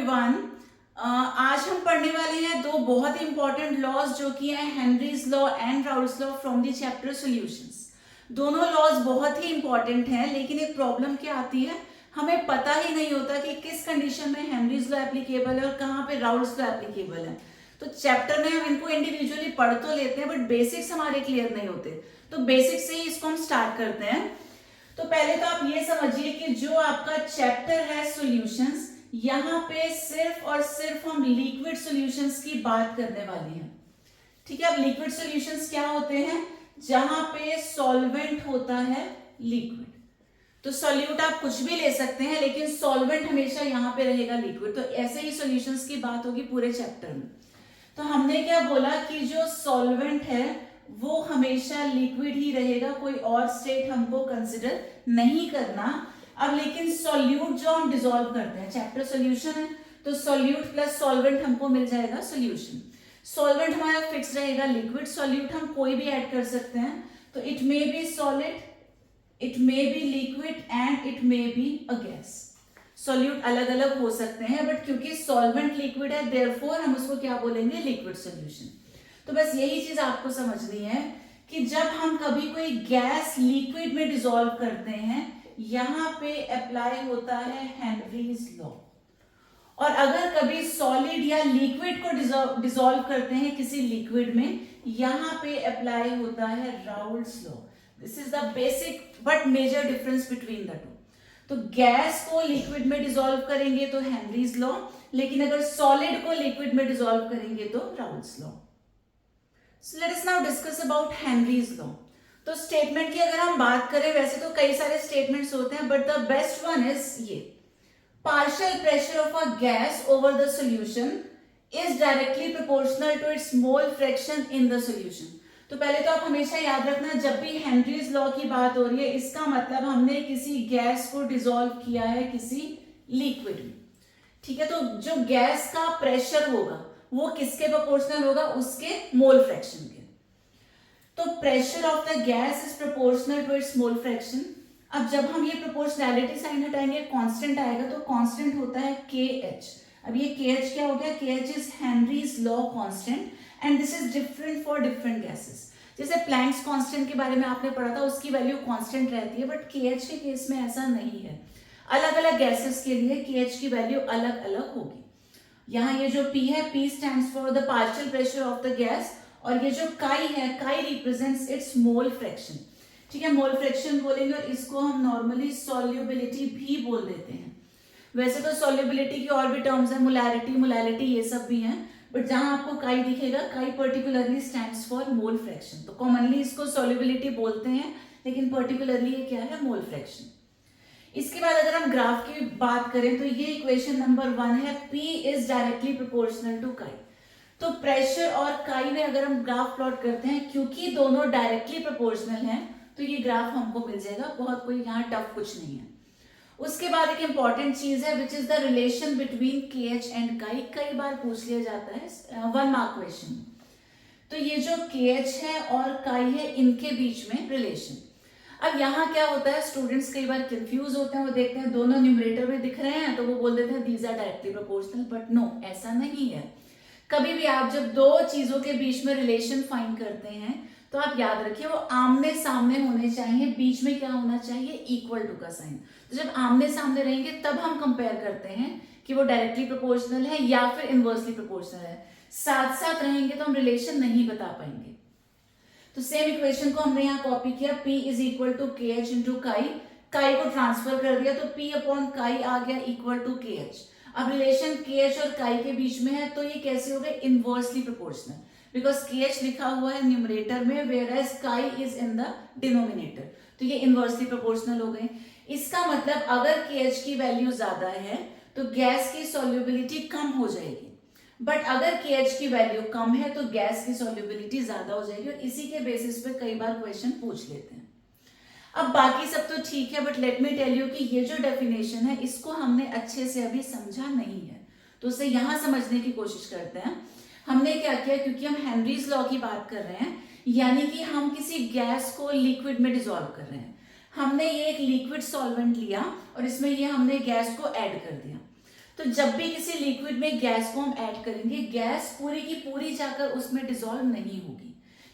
Everyone. आज हम पढ़ने वाले हैं दो बहुत ही इंपॉर्टेंट लॉज जो कि है Henry's law and Raoult's law from the chapter solutions. दोनों लॉज बहुत ही इंपॉर्टेंट हैं, लेकिन एक प्रॉब्लम क्या आती है, हमें पता ही नहीं होता कि किस कंडीशन में हेनरीज लॉ एप्लीकेबल है और कहाँ पे राउल्स लॉ एप्लीकेबल है। तो चैप्टर में हम इनको इंडिविजुअली पढ़ तो लेते हैं, बट बेसिक्स हमारे क्लियर नहीं होते। तो बेसिक से ही इसको हम स्टार्ट करते हैं। तो पहले तो आप ये समझिए कि जो आपका चैप्टर है सॉल्यूशंस, यहाँ पे सिर्फ और सिर्फ हम लिक्विड सॉल्यूशंस की बात करने वाले हैं। ठीक है, अब लिक्विड सॉल्यूशंस क्या होते हैं? जहां पे सॉल्वेंट होता है लिक्विड। तो सॉल्यूट आप कुछ भी ले सकते हैं, लेकिन सॉल्वेंट हमेशा यहाँ पे रहेगा लिक्विड। तो ऐसे ही सॉल्यूशंस की बात होगी पूरे चैप्टर में। तो हमने क्या बोला कि जो सॉल्वेंट है वो हमेशा लिक्विड ही रहेगा, कोई और स्टेट हमको कंसिडर नहीं करना। अब लेकिन सॉल्यूट जो हम डिसॉल्व करते हैं, चैप्टर सॉल्यूशन है, तो सॉल्यूट प्लस सॉल्वेंट हमको मिल जाएगा सॉल्यूशन। सॉल्वेंट हमारा फिक्स रहेगा लिक्विड, सॉल्यूट हम कोई भी ऐड कर सकते हैं। तो it may be solid, it may be liquid and it may be a gas. Solute अलग अलग हो सकते हैं, बट क्योंकि सॉल्वेंट लिक्विड है देयरफॉर हम उसको क्या बोलेंगे, लिक्विड सॉल्यूशन। तो बस यही चीज आपको समझनी है कि जब हम कभी कोई गैस लिक्विड में डिसॉल्व करते हैं, यहां पे अप्लाई होता है हेनरीज लॉ। और अगर कभी सॉलिड या लिक्विड को डिसॉल्व करते हैं किसी लिक्विड में, यहां पे अप्लाई होता है Raoult's law. This is the basic but major difference between the two. तो गैस को लिक्विड में डिसॉल्व करेंगे तो हेनरीज लॉ, लेकिन अगर सॉलिड को लिक्विड में डिसॉल्व करेंगे तो Raoult's law. So let us now discuss about Henry's law. तो स्टेटमेंट की अगर हम बात करें, वैसे तो कई सारे स्टेटमेंट्स होते हैं, but the best one is ये: partial pressure of a gas over the solution is directly proportional to its mole fraction in the solution. तो पहले तो आप हमेशा याद रखना, जब भी हेनरीज लॉ की बात हो रही है, इसका मतलब हमने किसी गैस को डिसॉल्व किया है किसी लिक्विड में। ठीक है, तो जो गैस का प्रेशर होगा वो किसके प्रोपोर्शनल होगा, उसके मोल फ्रैक्शन के। तो pressure of the gas is proportional to its mole fraction. अब जब हम ये प्रोपोर्शनैलिटी साइन हटाएंगे, कांस्टेंट आएगा, तो कांस्टेंट होता है KH। अब ये KH क्या हो गया, KH is Henry's law constant and this is different for different gases. जैसे प्लैंक्स कांस्टेंट के बारे में आपने पढ़ा था, उसकी वैल्यू कांस्टेंट रहती है, बट KH के केस में ऐसा नहीं है। अलग अलग गैसेस के लिए KH की वैल्यू अलग अलग होगी। यहाँ ये जो P है, P stands for the partial pressure of the gas, और ये जो काई है, काई रिप्रेजेंट्स इट्स मोल फ्रैक्शन। ठीक है, मोल फ्रैक्शन बोलेंगे, और इसको हम नॉर्मली सॉल्युबिलिटी भी बोल देते हैं। वैसे तो सॉल्युबिलिटी की और भी टर्म्स है, मोलैरिटी, मोलैलिटी, ये सब भी हैं, बट जहां आपको काई दिखेगा, काई particularly stands for mole fraction. तो कॉमनली इसको सॉल्युबिलिटी बोलते हैं, लेकिन पर्टिकुलरली ये क्या है, मोल फ्रैक्शन। इसके बाद अगर हम ग्राफ की बात करें, तो ये इक्वेशन नंबर 1 है, P is directly proportional to chi. तो प्रेशर और काई में अगर हम ग्राफ प्लॉट करते हैं, क्योंकि दोनों डायरेक्टली प्रोपोर्शनल हैं, तो ये ग्राफ हमको मिल जाएगा। बहुत कोई यहाँ टफ कुछ नहीं है। उसके बाद एक इंपॉर्टेंट चीज है, which is the relation between KH and काई। कई बार पूछ लिया जाता है 1 मार्क क्वेश्चन। तो ये जो KH है और काई है, इनके बीच में रिलेशन। अब यहाँ क्या होता है, स्टूडेंट्स कई बार कंफ्यूज होते हैं, वो देखते हैं दोनों न्यूमरेटर में दिख रहे हैं, तो वो बोल देते हैं these are directly proportional, but no, ऐसा नहीं है। कभी भी आप जब दो चीजों के बीच में रिलेशन फाइंड करते हैं, तो आप याद रखिए वो आमने सामने होने चाहिए, बीच में क्या होना चाहिए, इक्वल टू का साइन। तो जब आमने सामने रहेंगे तब हम कंपेयर करते हैं कि वो डायरेक्टली प्रोपोर्शनल है या फिर इनवर्सली प्रोपोर्शनल है। साथ साथ रहेंगे तो हम रिलेशन नहीं बता पाएंगे। तो सेम इक्वेशन को हमने यहाँ कॉपी किया, P is equal to KH into chi. Chi को ट्रांसफर कर दिया, तो P अपॉन काई आ गया इक्वल टू KH। अब रिलेशन KH और काई के बीच में है, तो ये कैसे हो गए, इनवर्सली प्रोपोर्शनल, बिकॉज KH लिखा हुआ है न्यूमरेटर में, वेयर एज काई इज इन द डिनोमिनेटर, तो ये इनवर्सली प्रोपोर्शनल हो गए। इसका मतलब अगर KH की वैल्यू ज्यादा है तो गैस की सॉल्युबिलिटी कम हो जाएगी, बट अगर KH की वैल्यू कम है तो गैस की सॉल्युबिलिटी ज्यादा हो जाएगी, और इसी के बेसिस पे कई बार क्वेश्चन पूछ लेते हैं। अब बाकी सब तो ठीक है, but let me tell you कि ये जो डेफिनेशन है, इसको हमने अच्छे से अभी समझा नहीं है, तो उसे यहां समझने की कोशिश करते हैं। हमने क्या किया, क्योंकि हम हेनरीज लॉ की बात कर रहे हैं, यानी कि हम किसी गैस को लिक्विड में डिसॉल्व कर रहे हैं। हमने ये एक लिक्विड सॉल्वेंट लिया और इसमें ये हमने गैस को ऐड कर दिया। तो जब भी किसी लिक्विड में गैस को हम ऐड करेंगे, गैस पूरी की पूरी जाकर उसमें डिसॉल्व नहीं होगी।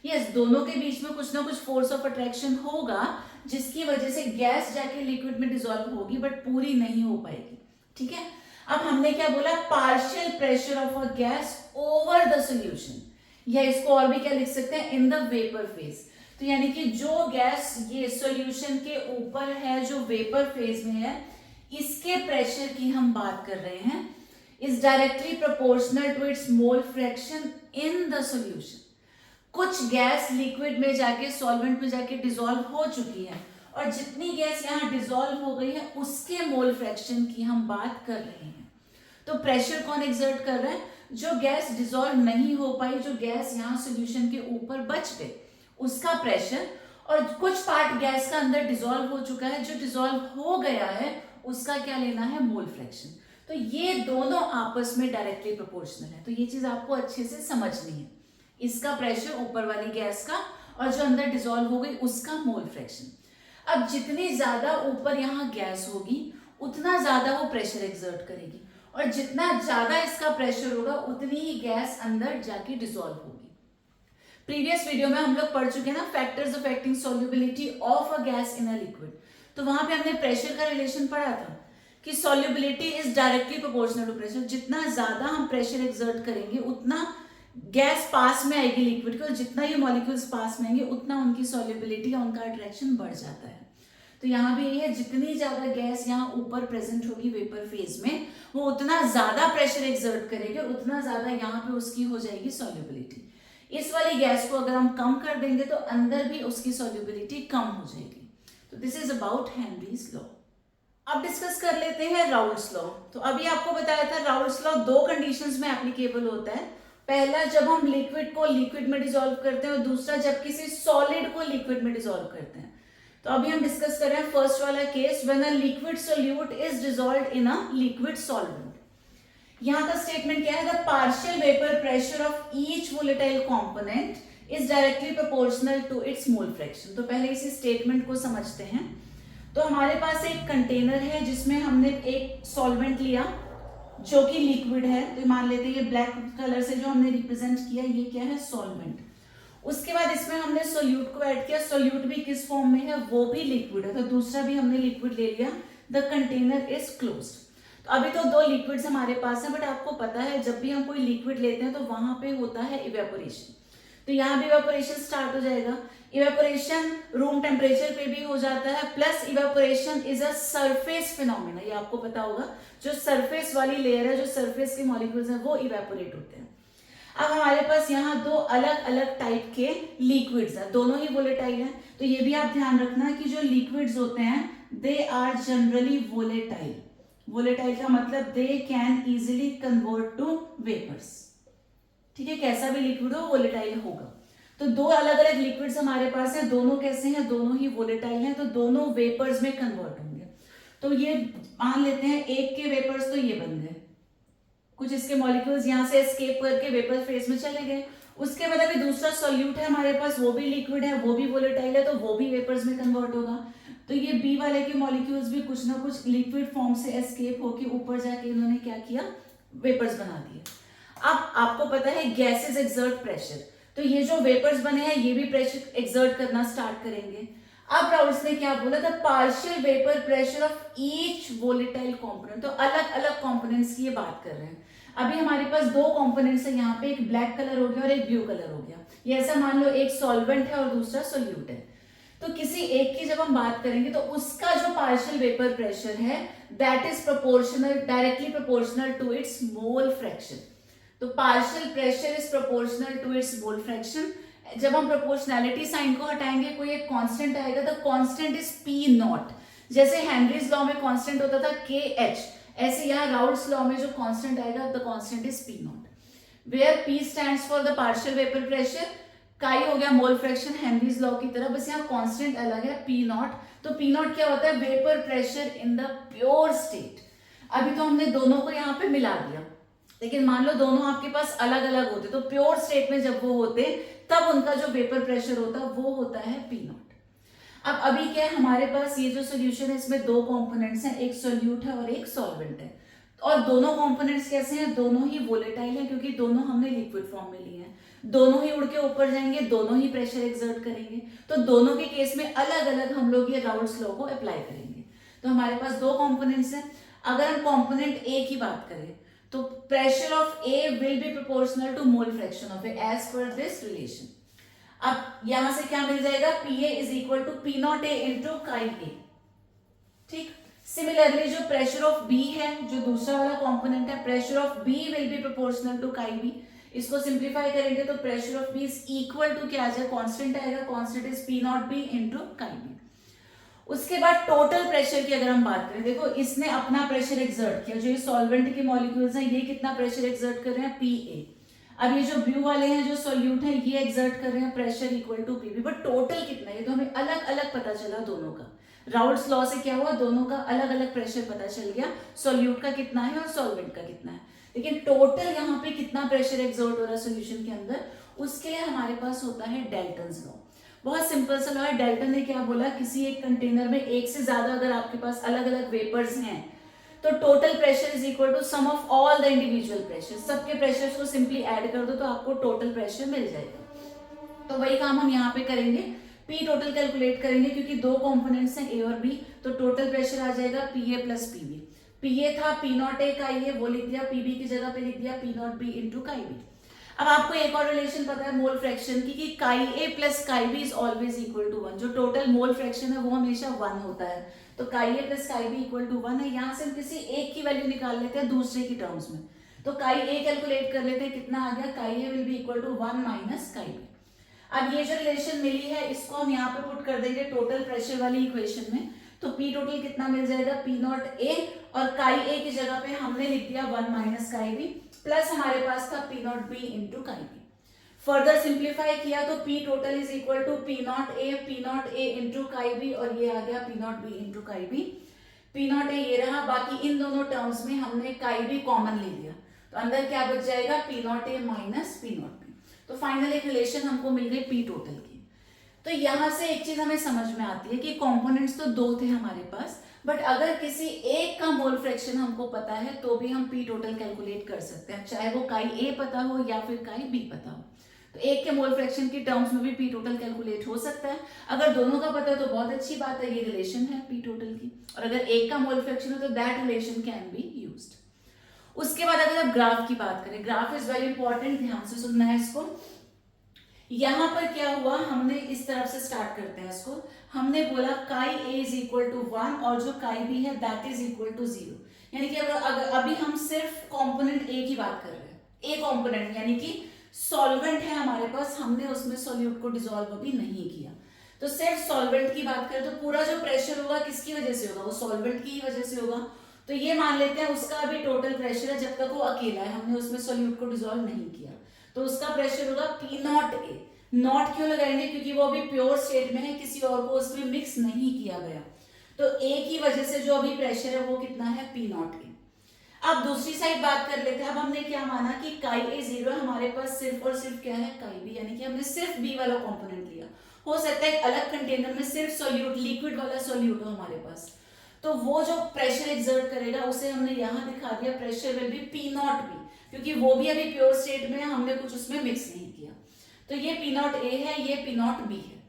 यस, दोनों के बीच में कुछ ना कुछ फोर्स ऑफ अट्रैक्शन होगा जिसकी वजह से गैस जाके लिक्विड में डिसॉल्व होगी, बट पूरी नहीं हो पाएगी। ठीक है, अब हमने क्या बोला, partial pressure of a gas over the solution, या इसको और भी क्या लिख सकते हैं, इन द वेपर फेज। तो यानी कि जो गैस ये सॉल्यूशन के ऊपर है, जो वेपर फेज में है, इसके प्रेशर की हम बात कर रहे हैं, is directly proportional to its mole fraction in the solution. कुछ गैस लिक्विड में जाके, सॉल्वेंट में जाके डिसॉल्व हो चुकी है, और जितनी गैस यहाँ डिसॉल्व हो गई है उसके मोल फ्रैक्शन की हम बात कर रहे हैं। तो प्रेशर कौन एक्सर्ट कर रहा है, जो गैस डिसॉल्व नहीं हो पाई, जो गैस यहाँ सॉल्यूशन के ऊपर बच गई, उसका प्रेशर, और कुछ पार्ट गैस का अंदर डिसॉल्व हो चुका है, जो डिसॉल्व हो गया है उसका क्या लेना है, मोल फ्रैक्शन। तो ये दोनों आपस में डायरेक्टली प्रोपोर्शनल है। तो ये चीज आपको अच्छे से समझनी है, इसका प्रेशर ऊपर वाली गैस का, और जो अंदर डिसॉल्व हो गई उसका मोल फ्रैक्शन। अब जितनी ज्यादा ऊपर यहाँ गैस होगी उतना ज्यादा वो प्रेशर एक्सर्ट करेगी, और जितना ज्यादा इसका प्रेशर होगा उतनी ही गैस अंदर जाके डिसॉल्व होगी। प्रीवियस वीडियो में हम लोग पढ़ चुके हैं ना, factors affecting solubility of a gas in a liquid. तो वहां पे हमने प्रेशर का रिलेशन पढ़ा था कि solubility is directly proportional to pressure. जितना ज्यादा हम प्रेशर एक्सर्ट करेंगे उतना गैस पास में आएगी लिक्विड के, और जितना ये मॉलिक्यूल्स पास में आएंगे उतना उनकी सॉल्युबिलिटी या उनका अट्रैक्शन बढ़ जाता है। तो यहाँ भी ये है, जितनी ज्यादा गैस यहाँ ऊपर प्रेजेंट होगी वेपर फेज में, वो उतना ज्यादा प्रेशर एक्सर्ट करेगी, उतना ज्यादा यहाँ पे उसकी हो जाएगी सॉल्युबिलिटी। इस वाली गैस को अगर हम कम कर देंगे तो अंदर भी उसकी सॉल्युबिलिटी कम हो जाएगी। तो this is about Henry's law. अब डिस्कस कर लेते हैं राउल्स लॉ। तो अभी आपको बताया था राउल्स लॉ दो कंडीशंस में एप्लीकेबल होता है। पहला, जब हम लिक्विड को लिक्विड में डिसॉल्व करते हैं, और दूसरा जब किसी सॉलिड को लिक्विड में डिसॉल्व करते हैं। तो अभी हम डिस्कस कर रहे हैं फर्स्ट वाला case, when a liquid solute is dissolved in a liquid solvent. यहाँ का स्टेटमेंट क्या है, the partial vapour pressure of each volatile component is directly proportional to its mole fraction. तो पहले इसी स्टेटमेंट को समझते हैं। तो हमारे पास एक कंटेनर है जिसमें हमने एक सॉल्वेंट लिया जो कि लिक्विड है। तो मान लेते हैं ये ब्लैक कलर से जो हमने रिप्रेजेंट किया, ये क्या है, सॉल्वेंट। उसके बाद इसमें हमने सोल्यूट को ऐड किया। सोल्यूट भी किस फॉर्म में है, वो भी लिक्विड है। तो दूसरा भी हमने लिक्विड ले लिया। The container is closed. तो अभी तो दो लिक्विड्स हमारे पास हैं, बट आपको पता है जब भी हम कोई लिक्विड लेते हैं तो वहां पे होता है इवेपोरेशन। तो यहाँ भी इवेपोरेशन स्टार्ट हो जाएगा। इवेपोरेशन रूम टेम्परेचर पे भी हो जाता है, plus evaporation is a surface phenomena. ये आपको पता होगा, जो सरफेस वाली लेयर है, जो सरफेस के मॉलिक्यूल्स हैं, वो इवेपोरेट होते हैं। अब हमारे पास यहाँ दो अलग अलग टाइप के लिक्विड्स हैं, दोनों ही वोलेटाइल हैं। तो ये भी आप ध्यान रखना कि जो लिक्विड्स होते हैं they are generally volatile. Volatile का मतलब they can easily convert to vapours. ठीक है, कैसा भी लिक्विड हो वोलेटाइल होगा। तो दो अलग अलग लिक्विड्स हमारे पास हैं, दोनों कैसे हैं, दोनों ही वोलेटाइल हैं, तो दोनों वेपर्स में कन्वर्ट होंगे। तो ये मान लेते हैं एक के वेपर्स तो ये बन गए, कुछ इसके मॉलिक्यूल्स यहाँ से एस्केप करके वेपर फेज में चले गए। उसके बाद अभी दूसरा सॉल्यूट है हमारे पास, वो भी लिक्विड है, वो भी वोलेटाइल है, तो वो भी वेपर्स में कन्वर्ट होगा। तो ये बी वाले के मॉलिक्यूल्स भी कुछ ना कुछ लिक्विड फॉर्म से एस्केप होके ऊपर जाके इन्होंने क्या किया, वेपर्स बना दिए। अब आपको पता है गैसेस एक्सर्ट प्रेशर, तो ये जो वेपर्स बने हैं ये भी प्रेशर एक्सर्ट करना स्टार्ट करेंगे। अब राउल्स ने क्या बोला था, partial vapour pressure of each volatile component. तो अलग अलग कंपोनेंट्स की ये बात कर रहे हैं। अभी हमारे पास दो कंपोनेंट्स है यहाँ पे, एक ब्लैक कलर हो गया और एक ब्लू कलर हो गया। ये ऐसा मान लो एक सॉल्वेंट है और दूसरा सोल्यूट है। तो किसी एक की जब हम बात करेंगे तो उसका जो पार्शियल वेपर प्रेशर है that is proportional, directly proportional to its mole fraction. तो partial pressure is proportional to its mole fraction. जब हम प्रोपोर्शनैलिटी साइन को हटाएंगे कोई एक कांस्टेंट आएगा, the constant is P not. जैसे हेनरीज लॉ में कांस्टेंट होता था के एच, ऐसे यहाँ राउल्स लॉ में जो कांस्टेंट आएगा the constant is P naught, where P stands for the partial vapour pressure, chi हो गया मोल फ्रैक्शन हेनरीज लॉ की तरह, बस यहाँ कांस्टेंट अलग है पी नॉट। तो पी नॉट क्या होता है, vapour pressure in the pure state. अभी तो हमने दोनों को यहाँ पे मिला दिया, लेकिन मान लो दोनों आपके पास अलग अलग होते, तो प्योर स्टेट में जब वो होते तब उनका जो वेपर प्रेशर होता वो होता है पी नॉट। अब अभी क्या है हमारे पास, ये जो सोल्यूशन है इसमें दो कंपोनेंट्स हैं, एक सोल्यूट है और एक सॉल्वेंट है। और दोनों कंपोनेंट्स कैसे हैं, दोनों ही वोलेटाइल हैं क्योंकि दोनों हमने लिक्विड फॉर्म में लिए हैं, दोनों ही उड़ के ऊपर जाएंगे, दोनों ही प्रेशर एक्सर्ट करेंगे, तो दोनों के केस में अलग अलग हम लोग ये राउल्स लॉ को अप्लाई करेंगे। तो हमारे पास दो कंपोनेंट्स हैं। अगर हम कंपोनेंट ए की बात करें तो pressure of A will be proportional to mole fraction of A as per this relation. अब यहां से क्या मिल जाएगा, P A is equal to P naught A into chi A. ठीक, सिमिलरली जो प्रेशर ऑफ बी है, जो दूसरा वाला कंपोनेंट है, pressure of B will be proportional to chi B. इसको सिंप्लीफाई करेंगे तो pressure of B is equal to क्या आ जाएगा, कांस्टेंट आएगा, constant is P naught B into chi B. उसके बाद टोटल प्रेशर की अगर हम बात करें, देखो इसने अपना प्रेशर एक्सर्ट किया, जो ये सॉल्वेंट के मॉलिक्यूल्स हैं ये कितना प्रेशर एक्सर्ट कर रहे हैं, पी ए। अब ये जो ब्लू वाले हैं जो सॉल्यूट है ये एक्सर्ट कर रहे हैं pressure equal to P B, but total कितना है ये तो हमें अलग अलग पता चला दोनों का। राउल्स लॉ से क्या हुआ, दोनों का अलग अलग प्रेशर पता चल गया, सॉल्यूट का कितना है और सॉल्वेंट का कितना है, लेकिन टोटल यहाँ पे कितना प्रेशर एक्सर्ट हो रहा है सोल्यूशन के अंदर, उसके लिए हमारे पास होता है डाल्टन्स लॉ। बहुत सिंपल सा लॉ है। डाल्टन ने क्या बोला, किसी एक कंटेनर में एक से ज्यादा अगर आपके पास अलग अलग वेपर्स हैं तो total pressure is equal to sum of all the individual pressure, सबके प्रेशर को सिंपली ऐड कर दो तो आपको टोटल प्रेशर मिल जाएगा। तो वही काम हम यहाँ पे करेंगे, पी टोटल कैलकुलेट करेंगे क्योंकि दो कंपोनेंट्स हैं ए और बी, तो टोटल प्रेशर आ जाएगा P A plus P B. P A था पी नॉट ए काई ए, वो लिख दिया, पी बी की जगह पे लिख दिया P naught B into chi B. अब आपको एक और रिलेशन पता है मोल फ्रैक्शन की, कि chi A plus chi B is always equal to 1। जो टोटल मोल फ्रैक्शन है वो हमेशा 1 होता है, तो chi A plus chi B equal to 1 है। यहाँ से हम किसी एक की वैल्यू निकाल लेते हैं दूसरे की टर्म्स में, तो काई ए कैलकुलेट कर लेते हैं, कितना आ गया, chi A will be equal to 1 minus chi B. अब ये जो रिलेशन मिली है इसको हम यहाँ पे पुट कर देंगे टोटल प्रेशर वाली इक्वेशन में, तो पी टोटल कितना मिल जाएगा, पी नॉट ए, और काई ए की जगह पे हमने लिख दिया 1 माइनस काई बी, प्लस हमारे पास था P naught B into chi B. Further simplify किया तो P total is equal to P naught A into chi B, और ये आ गया P naught B into chi B. P naught A ये रहा, बाकी इन दोनों टर्म्स में हमने काई बी कॉमन ले लिया, तो अंदर क्या बच जाएगा, पी नॉट ए माइनस पी नॉट बी। तो फाइनल एक रिलेशन हमको मिल गई पी टोटल की। तो यहां से एक चीज हमें समझ में आती है कि कंपोनेंट्स तो दो थे हमारे पास, बट अगर किसी एक का मोल फ्रैक्शन हमको पता है तो भी हम पी टोटल कैलकुलेट कर सकते हैं, चाहे वो काई ए पता हो या फिर काई बी पता हो। तो एक के मोल फ्रैक्शन की टर्म्स में भी पी टोटल कैलकुलेट हो सकता है। अगर दोनों का पता है तो बहुत अच्छी बात है, ये रिलेशन है पी टोटल की, और अगर एक का मोल फ्रैक्शन हो तो that relation can be used. उसके बाद अगर आप ग्राफ की बात करें, ग्राफ इज वेरी इंपॉर्टेंट, ध्यान से सुनना है इसको। यहां पर क्या हुआ, हमने इस तरफ से स्टार्ट करते हैं इसको, हमने बोला काई ए इज इक्वल टू 1 और जो काई बी है दैट इज इक्वल टू 0, यानी कि अगर अभी हम सिर्फ कंपोनेंट ए की बात कर रहे हैं, ए कंपोनेंट यानी कि सॉल्वेंट है हमारे पास, हमने उसमें सॉल्यूट को डिसॉल्व अभी नहीं किया, तो सिर्फ सॉल्वेंट की बात करें तो पूरा जो प्रेशर होगा किसकी वजह से होगा, वो सॉल्वेंट की वजह से होगा। तो ये मान लेते हैं उसका अभी टोटल प्रेशर है, जब तक वो अकेला है, हमने उसमें सॉल्यूट को डिसॉल्व नहीं किया, तो उसका प्रेशर होगा पी नॉट ए। नॉट क्यों लगाएंगे, क्योंकि वो अभी प्योर स्टेट में है, किसी और को उसमें मिक्स नहीं किया गया, तो ए की वजह से जो अभी प्रेशर है वो कितना है, पी नॉट ए। अब दूसरी साइड बात कर लेते हैं। अब हमने क्या माना कि काई ए 0 है, हमारे पास सिर्फ और सिर्फ क्या है, काई बी, यानी कि हमने सिर्फ बी वाला कंपोनेंट लिया। हो सकता है एक अलग कंटेनर में सिर्फ सॉल्यूट, लिक्विड वाला सॉल्यूट हो हमारे पास, तो वो जो प्रेशर एक्सर्ट करेगा उसे हमने यहाँ दिखा दिया, pressure will be P naught B, क्योंकि वो भी अभी प्योर स्टेट में है, हमने कुछ उसमें मिक्स नहीं किया। तो ये पी नॉट ए है, ये पी नॉट बी है।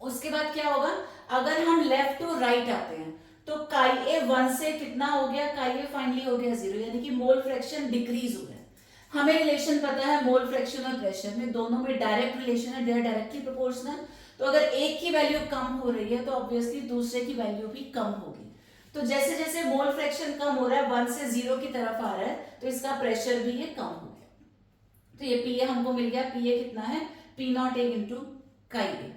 उसके बाद क्या होगा, अगर हम लेफ्ट टू राइट आते हैं तो काई ए 1 से कितना हो गया, काई ए फाइनली हो गया 0, यानी कि मोल फ्रैक्शन डिक्रीज हो गया। हमें रिलेशन पता है मोल फ्रैक्शन और प्रेशर में, दोनों में डायरेक्ट रिलेशन है, दे आर डायरेक्टली प्रोपोर्शनल। तो अगर एक की वैल्यू कम हो रही है तो ऑब्वियसली दूसरे की वैल्यू भी कम होगी। तो जैसे जैसे मोल फ्रैक्शन कम हो रहा है, 1 से 0 की तरफ आ रहा है, तो इसका प्रेशर भी ये कम हो गया। तो ये पी ए हमको मिल गया, पी ए कितना है, P naught A into chi ए।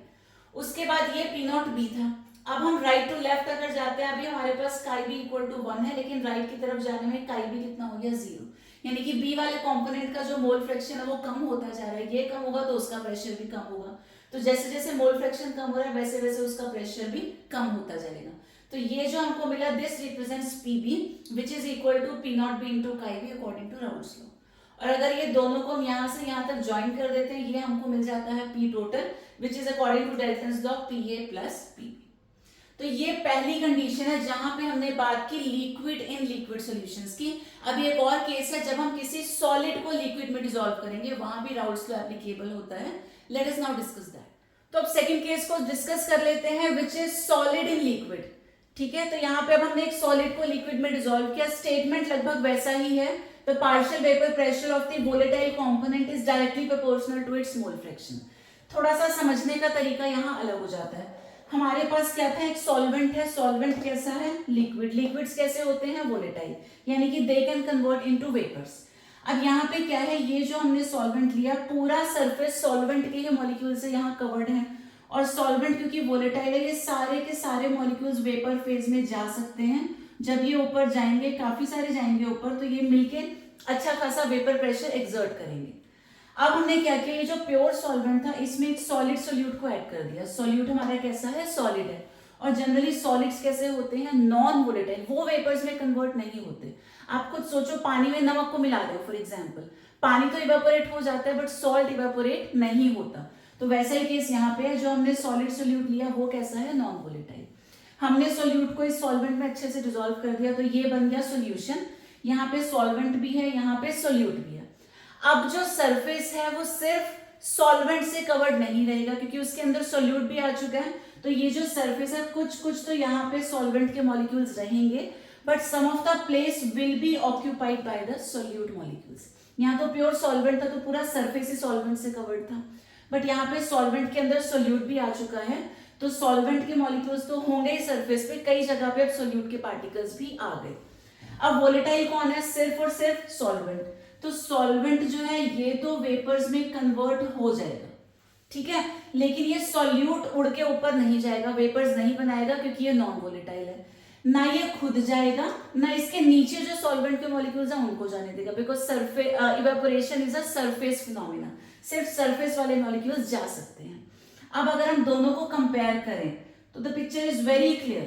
उसके बाद ये पी नॉट बी था। अब हम राइट टू लेफ्ट अगर जाते हैं, अभी हमारे पास काई बी इक्वल टू 1 है, लेकिन राइट की तरफ जाने में काई बी कितना हो गया, 0, यानी कि बी वाले कंपोनेंट का जो मोल फ्रैक्शन है वो कम होता जा रहा है, ये कम होगा तो उसका प्रेशर भी कम होगा। तो जैसे जैसे मोल फ्रैक्शन कम हो रहा है वैसे वैसे उसका प्रेशर भी कम होता जाएगा। तो ये जो हमको मिला, this represents P B which is equal to P naught B into chi B according to Raoult's law. और अगर ये दोनों को हम यहाँ से यहाँ तक ज्वाइन कर देते हैं, ये हमको मिल जाता है P total which is according to Dalton's law P A plus P B. तो ये पहली कंडीशन है जहां पे हमने बात की लिक्विड इन लिक्विड सॉल्यूशंस की। अब एक और केस है जब हम किसी सॉलिड को लिक्विड में डिसॉल्व करेंगे, वहां भी राउल्स लॉ एप्लीकेबल होता है। Let us now discuss that. तो अब सेकंड केस को डिस्कस कर लेते हैं, which is solid in liquid. ठीक है, तो यहाँ पे अब हमने एक सॉलिड को लिक्विड में डिसॉल्व किया। स्टेटमेंट लगभग वैसा ही है। The partial vapor pressure of the volatile component is directly proportional to its mole fraction। थोड़ा सा समझने का तरीका यहाँ अलग हो जाता है। हमारे पास क्या था, एक सॉल्वेंट है। सॉल्वेंट कैसा है, लिक्विड। लिक्विड्स कैसे होते हैं, वोलेटाइल, यानी कि they can convert into vapours. अब यहाँ पे क्या है, ये जो हमने सॉल्वेंट लिया, पूरा सरफेस सॉल्वेंट के ही मॉलिक्यूल से यहाँ कवर्ड है। और सॉल्वेंट क्योंकि वोलेटाइल है, ये सारे के सारे मॉलिक्यूल्स वेपर फेज में जा सकते हैं। जब ये ऊपर जाएंगे, काफी सारे जाएंगे ऊपर, तो ये मिलके अच्छा खासा वेपर प्रेशर एक्सर्ट करेंगे। अब हमने क्या किया, ये जो प्योर सॉल्वेंट था इसमें एक सॉलिड सोल्यूट को ऐड कर दिया। सोल्यूट हमारा कैसा है, सॉलिड है। और जनरली सॉलिड्स कैसे होते हैं, नॉन वोलेटाइल, वो वेपर्स में कन्वर्ट नहीं होते। आप खुद सोचो, पानी में नमक को मिला दो फॉर एग्जाम्पल, पानी तो इवेपोरेट हो जाता है बट सॉल्ट इवेपोरेट नहीं होता। तो वैसा ही केस यहाँ पे है, जो हमने सॉलिड सोल्यूट लिया वो कैसा है, नॉन वोलेटाइल। हमने सोल्यूट को इस सॉल्वेंट में अच्छे से डिसॉल्व कर दिया, तो ये बन गया सोल्यूशन। यहाँ पे सॉल्वेंट भी है, यहाँ पे सोल्यूट भी है। अब जो सरफेस है वो सिर्फ सॉल्वेंट से कवर्ड नहीं रहेगा, क्योंकि उसके अंदर सोल्यूट भी आ चुका है। तो ये जो सरफेस है, कुछ तो यहाँ पे सॉल्वेंट के मॉलिक्यूल्स रहेंगे, but some of the place will be occupied by the solute molecules. यहाँ तो प्योर सॉल्वेंट था, तो पूरा सरफेस ही सॉल्वेंट से कवर्ड था, बट यहाँ पे सॉल्वेंट के अंदर सोल्यूट भी आ चुका है। तो सॉल्वेंट के मॉलिक्यूल्स तो होंगे ही सरफेस पे, कई जगह पे अब सोल्यूट के पार्टिकल्स भी आ गए। अब वोलेटाइल कौन है, सिर्फ और सिर्फ सॉल्वेंट। तो सॉल्वेंट जो है ये तो वेपर्स में कन्वर्ट हो जाएगा, ठीक है, लेकिन ये सॉल्यूट उड़ के ऊपर नहीं जाएगा, वेपर्स नहीं बनाएगा, क्योंकि ये नॉन वोलेटाइल है। ना ये खुद जाएगा, ना इसके नीचे जो सॉल्वेंट के मॉलिक्यूल्स हैं उनको जाने देगा, because surface evaporation is a surface phenomena. सिर्फ सरफेस वाले मॉलिक्यूल्स जा सकते हैं। अब अगर हम दोनों को कंपेयर करें तो the picture is very clear.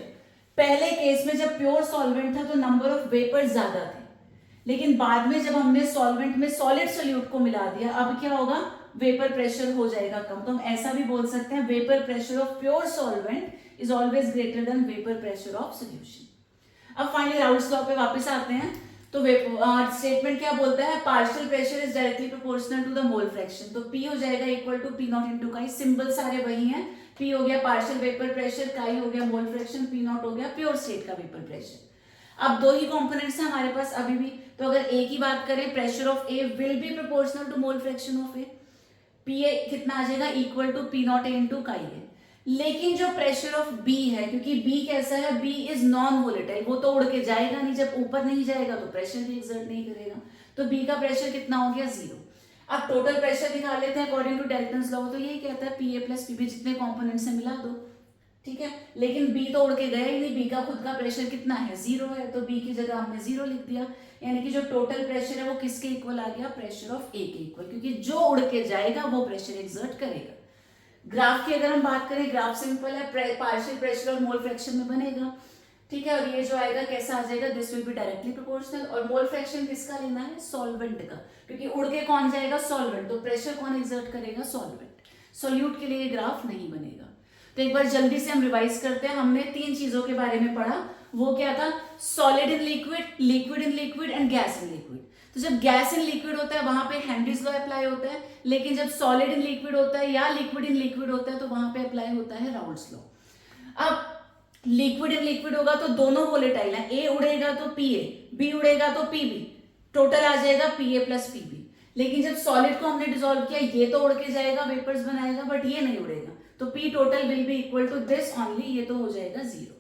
पहले केस में जब प्योर सॉल्वेंट था तो नंबर ऑफ वेपर्स ज्यादा थे, लेकिन बाद में जब हमने सॉल्वेंट में सॉलिड सोल्यूट को मिला दिया, अब क्या होगा, वेपर प्रेशर हो जाएगा कम। तो हम ऐसा भी बोल सकते हैं, vapour pressure of pure solvent is always greater than vapour pressure of solution. अब फाइनली राउल्स लॉ पे वापस आते हैं। तो स्टेटमेंट क्या बोलता है, partial pressure is directly proportional to the mole fraction. तो P हो जाएगा equal to P naught into chi. Symbol सारे वही हैं, P हो गया पार्शियल वेपर प्रेशर, काई हो गया मोल फ्रैक्शन, P नॉट हो गया प्योर स्टेट का वेपर प्रेशर। अब दो ही कंपोनेंट्स हैं हमारे पास अभी भी, तो अगर ए की बात करें, pressure of A will be proportional to mole fraction of A. P A कितना आ जाएगा, equal to P naught A into chi A. लेकिन जो प्रेशर ऑफ बी है, क्योंकि बी कैसा है, बी इज नॉन वोलेटाइल, वो तो उड़ के जाएगा नहीं, जब ऊपर नहीं जाएगा तो प्रेशर भी एक्सर्ट नहीं करेगा। तो बी का प्रेशर कितना हो गया, 0। अब टोटल प्रेशर दिखा लेते हैं अकॉर्डिंग टू डाल्टन्स लॉ। तो यही कहता है P A plus P B, जितने कॉम्पोनेंट्स है मिला दो, ठीक है। लेकिन बी तो उड़ के गया ही नहीं, बी का खुद का प्रेशर कितना है, 0 है, तो बी की जगह हमने 0 लिख दिया। यानी कि जो टोटल प्रेशर है वो किसके इक्वल आ गया, प्रेशर ऑफ ए के इक्वल, क्योंकि जो उड़ के जाएगा वो प्रेशर एक्सर्ट करेगा। ग्राफ की अगर हम बात करें, ग्राफ सिंपल है, पार्शियल प्रेशर और मोल फ्रैक्शन में बनेगा, ठीक है। और ये जो आएगा कैसा आ जाएगा, this will be directly proportional. और मोल फ्रैक्शन किसका लेना है, सॉल्वेंट का, क्योंकि उड़ के कौन जाएगा, सॉल्वेंट, तो प्रेशर कौन एक्सर्ट करेगा, सॉल्वेंट। सोल्यूट के लिए ग्राफ नहीं बनेगा। तो एक बार जल्दी से हम रिवाइज करते हैं। हमने 3 चीजों के बारे में पढ़ा, वो क्या था, solid in liquid, liquid in liquid and gas in liquid. तो जब गैस इन लिक्विड होता है वहां पे हेनरीज लॉ अप्लाई होता है, लेकिन जब सॉलिड इन लिक्विड होता है या लिक्विड इन लिक्विड होता है तो वहां पे अप्लाई होता है राउल्स लॉ। अब लिक्विड इन लिक्विड होगा तो दोनों वोलेटाइल है, ए उड़ेगा तो पी ए, बी उड़ेगा तो पी बी, टोटल आ जाएगा P A plus P B. लेकिन जब सॉलिड को हमने डिसॉल्व किया, ये तो उड़ के जाएगा, वेपर्स बनाएगा, बट ये नहीं उड़ेगा, तो P total will be equal to this only, ये तो हो जाएगा 0।